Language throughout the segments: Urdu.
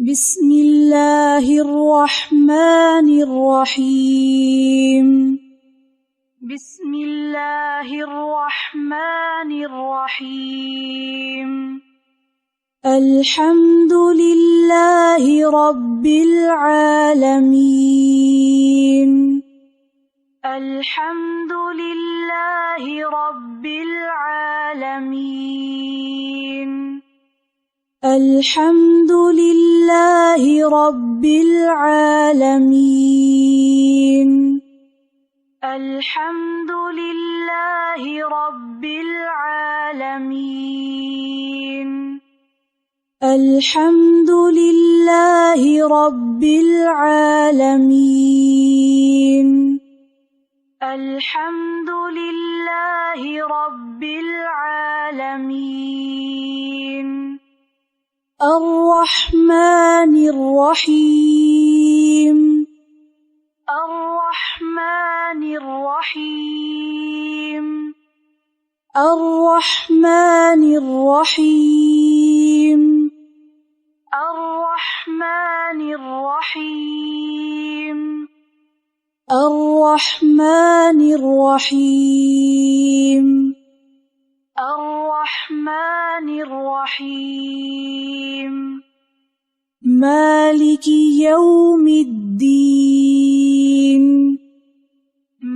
بسم اللہ الرحمن الرحیم بسم اللہ الرحمن الرحیم الحمد للہ رب العالمین الحمد للہ رب العالمین الحمد للہ رب العالمین الحمد للہ رب العالمین الحمد للہ رب العالمین الحمد للہ رب العالمین الرحمن الرحیم الرحمن الرحیم الرحمن الرحیم الرحمن الرحیم الرحمن الرحیم الرحمن الرحیم مالک یوم الدین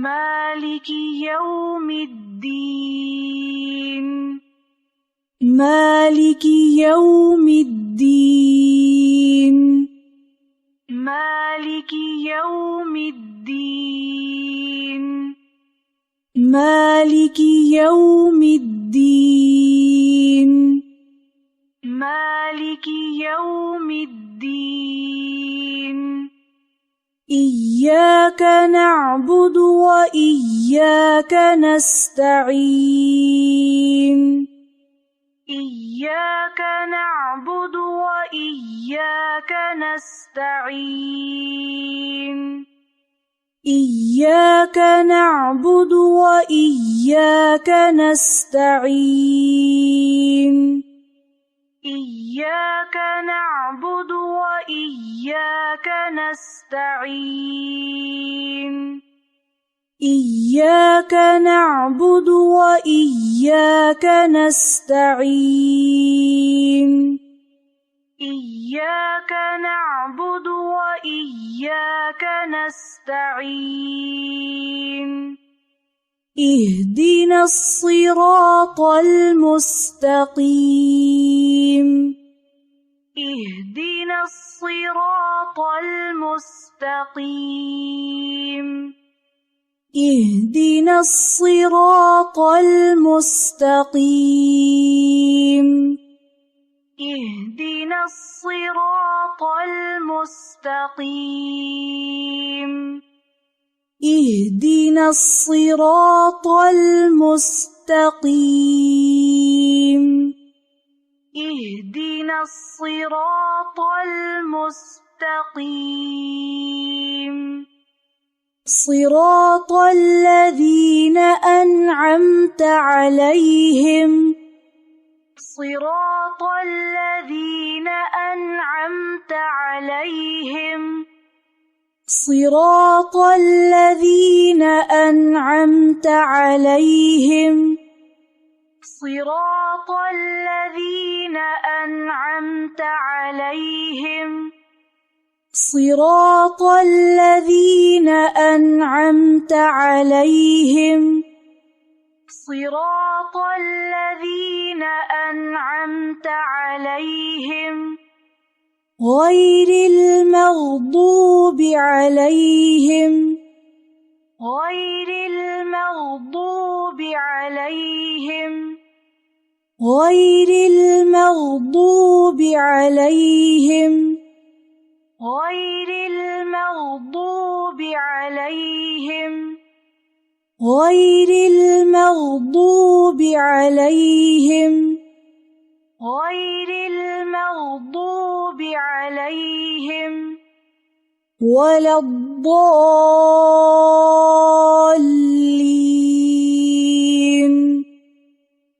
مالک یوم الدین مالک یوم الدین مالک یوم الدین مالک یوم الدین مالک یوم الدین إياك نعبد وإياك نستعين إياك نعبد وإياك نستعين إياك نعبد وإياك نستعين إياك نعبد وإياك نستعين إياك نعبد وإياك نستعين إياك نعبد وإياك نستعين اهدنا الصراط المستقيم اهدنا الصراط المستقيم اهدنا الصراط المستقيم اهدنا الصراط المستقيم اهدنا الصراط المستقيم اهدنا الصراط المستقيم صراط الذين أنعمت عليهم صراط الذين أنعمت عليهم صراط الذين أنعمت عليهم صراط الذين أنعمت عليهم صراط الذين أنعمت عليهم صراط الذين أنعمت عليهم غير المغضوب عليهم غير المغضوب عليهم غير المغضوب عليهم غير المغضوب عليهم غير المغضوب عليهم غير المغضوب عليهم ولا الضالين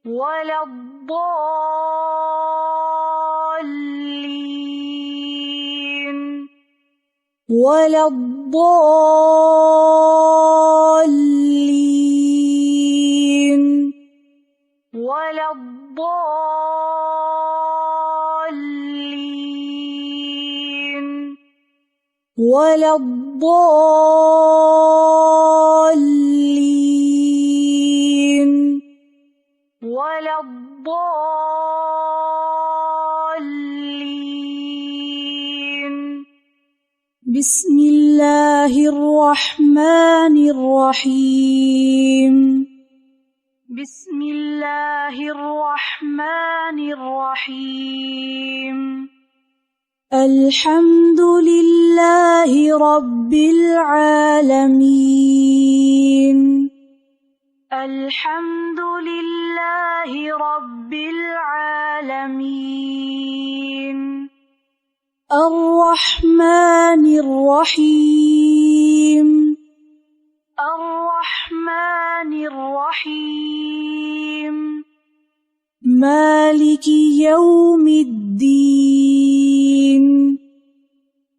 ولا الضالين ولا الضالين ولا الضالين ولا الضالين ولا الضالين بسم الله الرحمن الرحيم بسم الله الرحمن الرحيم الحمد لله رب العالمين الحمد لله رب العالمين الرحمن الرحيم الرحمن الرحيم مالك يوم الدين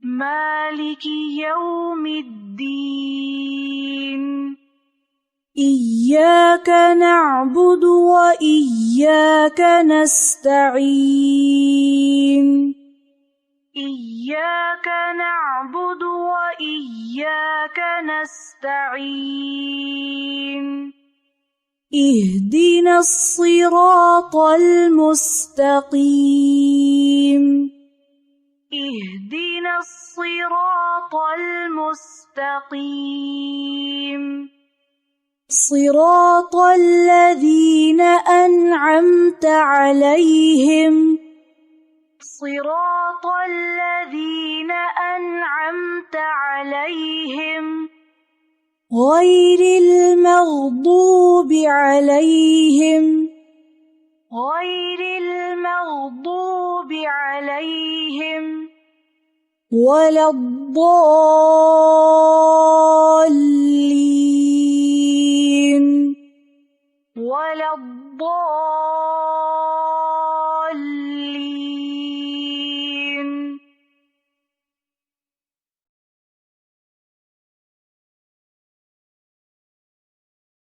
مالك يوم الدين إياك نعبد وإياك نستعين إياك نعبد وإياك نستعين اهدنا الصراط المستقيم اهدنا الصراط المستقيم صراط الذين أنعمت عليهم صراط الذين أنعمت عليهم غير المغضوب عليهم غير المغضوب عليهم ولا الضالين ولا الضالين